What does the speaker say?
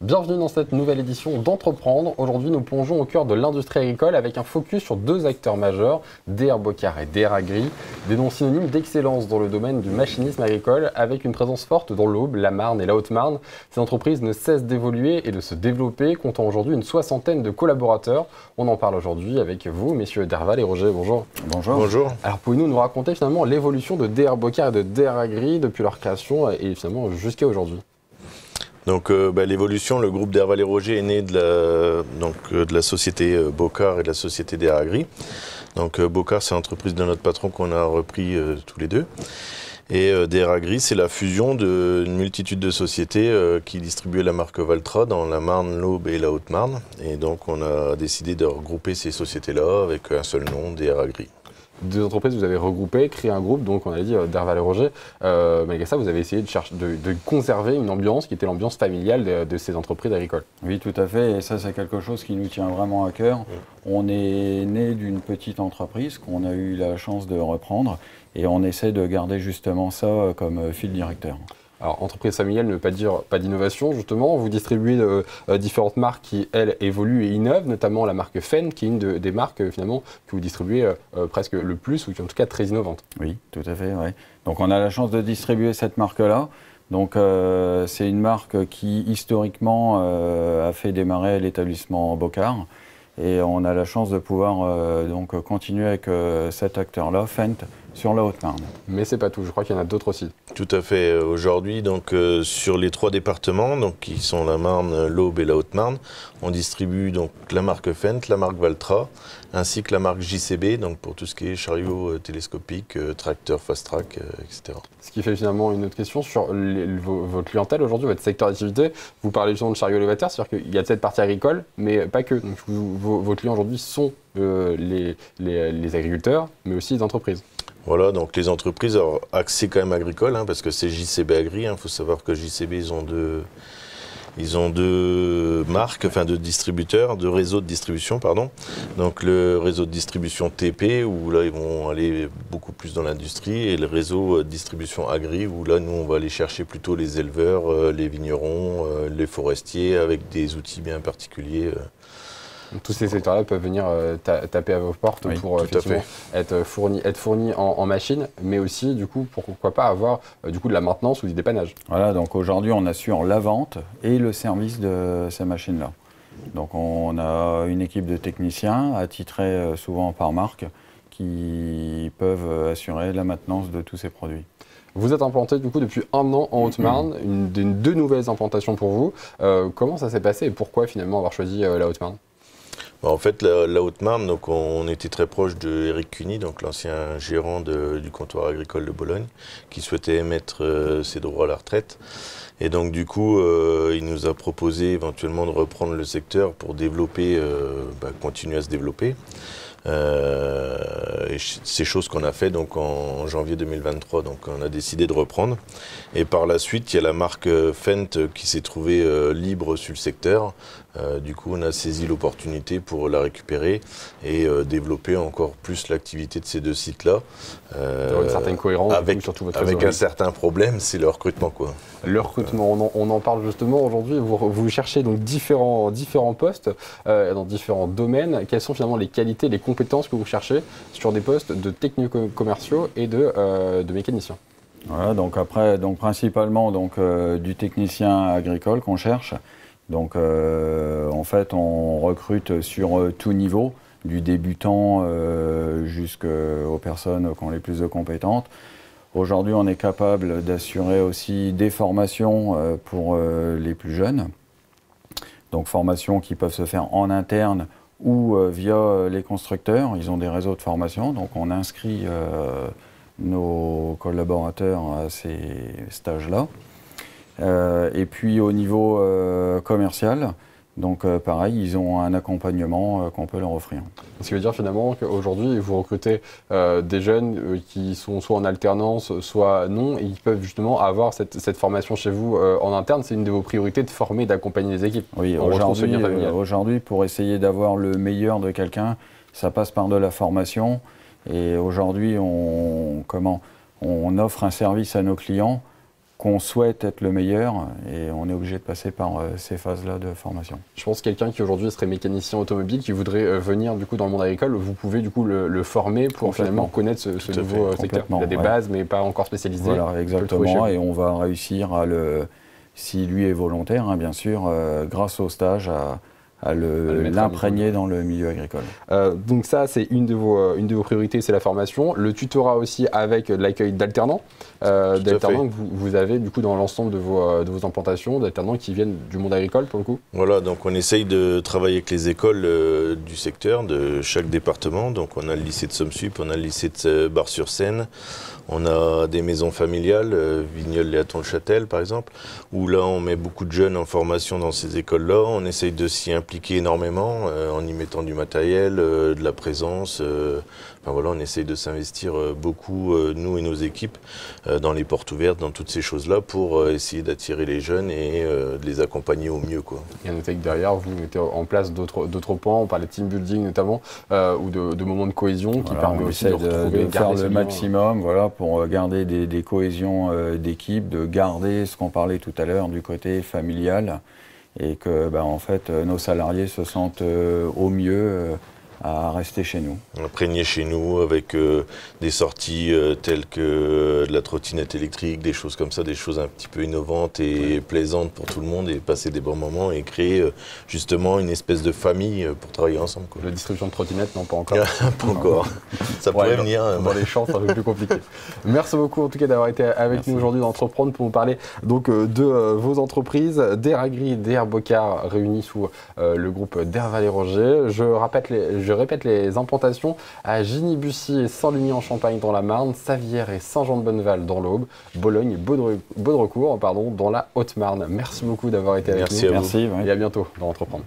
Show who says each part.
Speaker 1: Bienvenue dans cette nouvelle édition d'Entreprendre. Aujourd'hui, nous plongeons au cœur de l'industrie agricole avec un focus sur deux acteurs majeurs, DR Bocar et DR Agri, des noms synonymes d'excellence dans le domaine du machinisme agricole avec une présence forte dans l'Aube, la Marne et la Haute-Marne. Ces entreprises ne cessent d'évoluer et de se développer, comptant aujourd'hui une soixantaine de collaborateurs. On en parle aujourd'hui avec vous, messieurs Derval et Roger. Bonjour.
Speaker 2: Bonjour.
Speaker 3: Bonjour.
Speaker 1: Alors, pouvez-vous nous raconter finalement l'évolution de DR Bocar et de DR Agri depuis leur création et finalement jusqu'à aujourd'hui?
Speaker 3: Donc l'évolution, le groupe Derval et Roger est né de la société Bocar et de la société DR Agri. Donc Bocar, c'est l'entreprise de notre patron qu'on a repris tous les deux. Et DR Agri, c'est la fusion d'une multitude de sociétés qui distribuaient la marque Valtra dans la Marne, l'Aube et la Haute-Marne. Et donc on a décidé de regrouper ces sociétés-là avec un seul nom, DR Agri.
Speaker 1: Deux entreprises, vous avez regroupé, créé un groupe, donc on a dit Derval et Roger. Malgré ça, vous avez essayé de conserver une ambiance qui était l'ambiance familiale de ces entreprises agricoles.
Speaker 2: Oui, tout à fait, et ça c'est quelque chose qui nous tient vraiment à cœur. On est né d'une petite entreprise qu'on a eu la chance de reprendre et on essaie de garder justement ça comme fil directeur.
Speaker 1: Alors, entreprise familiale ne veut pas dire pas d'innovation, justement. Vous distribuez différentes marques qui, elles, évoluent et innovent, notamment la marque Fendt, qui est une des marques, finalement, que vous distribuez presque le plus, ou qui est en tout cas très innovante.
Speaker 2: Oui, tout à fait, oui. Donc, on a la chance de distribuer cette marque-là. Donc, c'est une marque qui, historiquement, a fait démarrer l'établissement Bocar. Et on a la chance de pouvoir donc continuer avec cet acteur-là, Fendt, sur la Haute-Marne.
Speaker 1: Mais c'est pas tout, je crois qu'il y en a d'autres aussi.
Speaker 3: Tout à fait. Aujourd'hui, donc sur les trois départements, donc qui sont la Marne, l'Aube et la Haute-Marne, on distribue donc la marque Fendt, la marque Valtra, ainsi que la marque JCB, donc pour tout ce qui est chariot télescopique, tracteur fast track, etc.
Speaker 1: Ce qui fait finalement une autre question sur votre clientèle aujourd'hui, votre secteur d'activité. Vous parlez justement de chariot élévateur, c'est-à-dire qu'il y a cette partie agricole, mais pas que. Donc vos clients aujourd'hui sont les agriculteurs, mais aussi les entreprises.
Speaker 3: Voilà, donc les entreprises, alors axées quand même agricole, parce que c'est JCB Agri. Il faut savoir que JCB, ils ont deux marques, enfin deux distributeurs, deux réseaux de distribution, pardon. Donc le réseau de distribution TP, où là ils vont aller beaucoup plus dans l'industrie, et le réseau de distribution Agri, où là nous on va aller chercher plutôt les éleveurs, les vignerons, les forestiers, avec des outils bien particuliers.
Speaker 1: Tous ces secteurs-là peuvent venir taper à vos portes pour être fournis en machines, mais aussi, du coup, pourquoi pas avoir de la maintenance ou du dépannage.
Speaker 2: Voilà, donc aujourd'hui, on assure la vente et le service de ces machines-là. Donc on a une équipe de techniciens, attitrés souvent par marque, qui peuvent assurer la maintenance de tous ces produits.
Speaker 1: Vous êtes implanté du coup depuis 1 an en Haute-Marne, deux nouvelles implantations pour vous. Comment ça s'est passé et pourquoi finalement avoir choisi la Haute-Marne?
Speaker 3: En fait, la Haute-Marne, donc on était très proche de Éric Cuny, donc l'ancien gérant du comptoir agricole de Bologne, qui souhaitait mettre ses droits à la retraite. Et donc du coup, il nous a proposé éventuellement de reprendre le secteur pour développer, continuer à se développer. Et c'est chose qu'on a fait donc en janvier 2023, donc on a décidé de reprendre. Et par la suite, il y a la marque Fendt qui s'est trouvée libre sur le secteur. Du coup, on a saisi l'opportunité pour la récupérer et développer encore plus l'activité de ces deux sites-là.
Speaker 1: Une certaine cohérence,
Speaker 3: avec un certain problème, c'est le recrutement, quoi.
Speaker 1: Le recrutement, on en parle justement aujourd'hui. Vous cherchez donc différents postes dans différents domaines. Quelles sont finalement les qualités, les compétences que vous cherchez sur des postes de technico-commerciaux et de mécaniciens?
Speaker 2: Voilà, donc après, principalement du technicien agricole qu'on cherche. Donc en fait, on recrute sur tout niveau, du débutant jusqu'aux personnes qui ont les plus de compétences. Aujourd'hui, on est capable d'assurer aussi des formations pour les plus jeunes. Donc formations qui peuvent se faire en interne ou via les constructeurs. Ils ont des réseaux de formation, donc on inscrit nos collaborateurs à ces stages-là. Et puis au niveau commercial, donc pareil, ils ont un accompagnement qu'on peut leur offrir.
Speaker 1: Ce qui veut dire finalement qu'aujourd'hui, vous recrutez des jeunes qui sont soit en alternance, soit non, et ils peuvent justement avoir cette formation chez vous en interne. C'est une de vos priorités de former, d'accompagner les équipes.
Speaker 2: Oui, aujourd'hui, pour essayer d'avoir le meilleur de quelqu'un, ça passe par de la formation. Et aujourd'hui, on offre un service à nos clients qu'on souhaite être le meilleur et on est obligé de passer par ces phases-là de formation.
Speaker 1: Je pense que quelqu'un qui aujourd'hui serait mécanicien automobile, qui voudrait venir du coup dans le monde agricole, vous pouvez du coup le former pour finalement connaître ce nouveau secteur. Il a des bases mais pas encore spécialisées.
Speaker 2: Voilà, exactement, et on va réussir à si lui est volontaire, hein, bien sûr, grâce au stage, à l'imprégner dans le milieu agricole.
Speaker 1: Donc ça, c'est une de vos priorités, c'est la formation. Le tutorat aussi avec l'accueil d'alternants. D'alternants que vous avez du coup dans l'ensemble de vos implantations, d'alternants qui viennent du monde agricole pour le coup.
Speaker 3: Voilà, donc on essaye de travailler avec les écoles du secteur, de chaque département. Donc on a le lycée de Somme-Sup, on a le lycée de Bar-sur-Seine. On a des maisons familiales, Vigneulles et Athon-le-Châtel par exemple, où là on met beaucoup de jeunes en formation dans ces écoles-là. On essaye de s'y impliquer énormément en y mettant du matériel, de la présence. Enfin voilà, on essaye de s'investir beaucoup, nous et nos équipes, dans les portes ouvertes, dans toutes ces choses-là, pour essayer d'attirer les jeunes et de les accompagner au mieux, quoi.
Speaker 1: Et à noter que derrière, vous mettez en place d'autres points, on parle de team building notamment, ou de moments de cohésion qui permet aussi de retrouver,
Speaker 2: faire le maximum, voilà, pour garder des cohésions d'équipe, de garder ce qu'on parlait tout à l'heure du côté familial, et que en fait nos salariés se sentent au mieux à rester chez nous.
Speaker 3: Imprégner chez nous avec des sorties telles que de la trottinette électrique, des choses comme ça, des choses un petit peu innovantes et plaisantes pour tout le monde, et passer des bons moments et créer justement une espèce de famille pour travailler ensemble, quoi.
Speaker 1: La distribution de trottinettes, non, pas encore.
Speaker 3: Pas encore. Ça pourrait venir.
Speaker 1: Dans les champs, c'est un peu plus compliqué. Merci beaucoup en tout cas d'avoir été avec nous aujourd'hui d'Entreprendre pour nous parler donc de vos entreprises, d'Air Agri et d'Air Bocard réunis sous le groupe d'Air Vallée-Roger. Je répète les implantations à Gigny-Bussy et Saint-Lunier-en-Champagne dans la Marne, Savières et Saint-Jean-de-Bonneval dans l'Aube, Bologne et Baudrecourt dans la Haute-Marne. Merci beaucoup d'avoir été avec nous.
Speaker 3: Merci à vous.
Speaker 1: Et à bientôt dans Entreprendre.